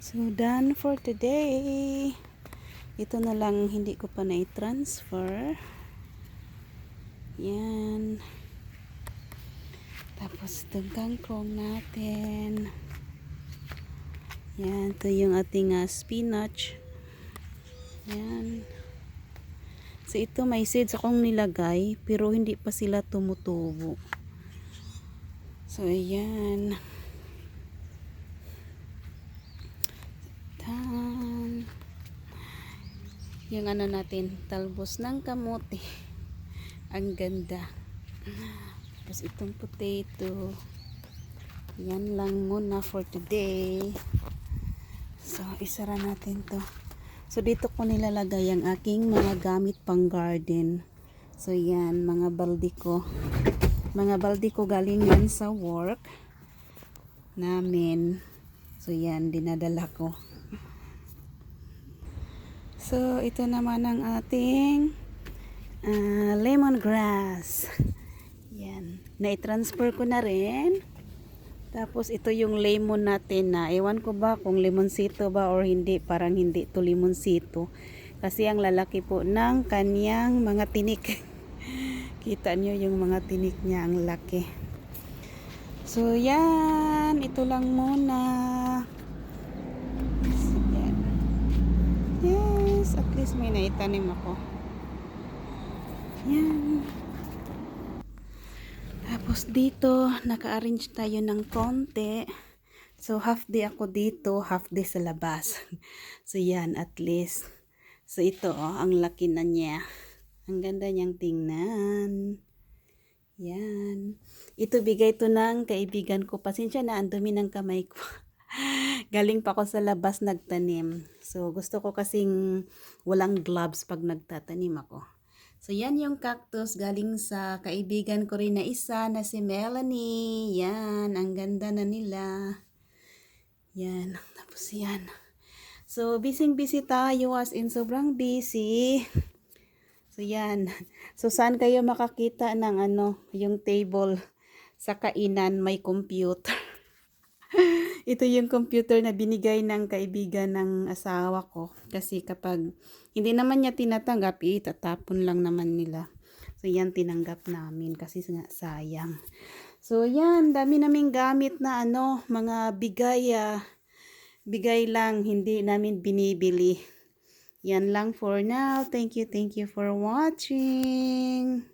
So, done for today. Ito na lang hindi ko pa na-transfer. Yan. Tapos, itong kangkong natin. Yan. Ito yung ating spinach. Yan. So, ito may seeds akong nilagay, pero hindi pa sila tumutubo. So, ayan. Tan. Yung ano natin, talbos ng kamote. Ang ganda. Tapos itong potato. Yan lang muna for today. So, isara natin to. So, dito ko nilalagay ang aking mga gamit pang garden. So, yan, mga balde ko. Mga balde ko galing yan sa work namin. So, yan, dinadala ko. So, ito naman ang ating lemongrass. Yan. Na-transfer ko na rin. Tapos, ito yung lemon natin na, ewan ko ba kung limonsito ba or hindi. Parang hindi to limonsito. Kasi ang lalaki po ng kanyang mga tinik. Kita nyo yung mga tinik niya, ang laki. So, yan. Ito lang muna. So, yan. Yes, at least may naitanim ako. Yan. Tapos dito, naka-arrange tayo ng konti. So, half day ako dito, half day sa labas. So, yan, at least. So, ito, ang laki na niya. Ang ganda niyang tingnan. Yan. Ito, bigay to ng kaibigan ko. Pasensya na, ang dumi ng kamay ko. Galing pa ako sa labas nagtanim. So, gusto ko kasing walang gloves pag nagtatanim ako. So, yan yung cactus galing sa kaibigan ko rin na isa na si Melanie. Yan, ang ganda na nila. Yan, tapos yan. So, busy tayo as in sobrang busy. So, yan. So, saan kayo makakita ng yung table sa kainan may computer? Ito yung computer na binigay ng kaibigan ng asawa ko. Kasi kapag hindi naman niya tinatanggap, itatapon lang naman nila. So, yan tinanggap namin kasi nga sayang. So, yan. Dami naming gamit na mga bigay lang. Hindi namin binibili. Yan lang for now. Thank you for watching.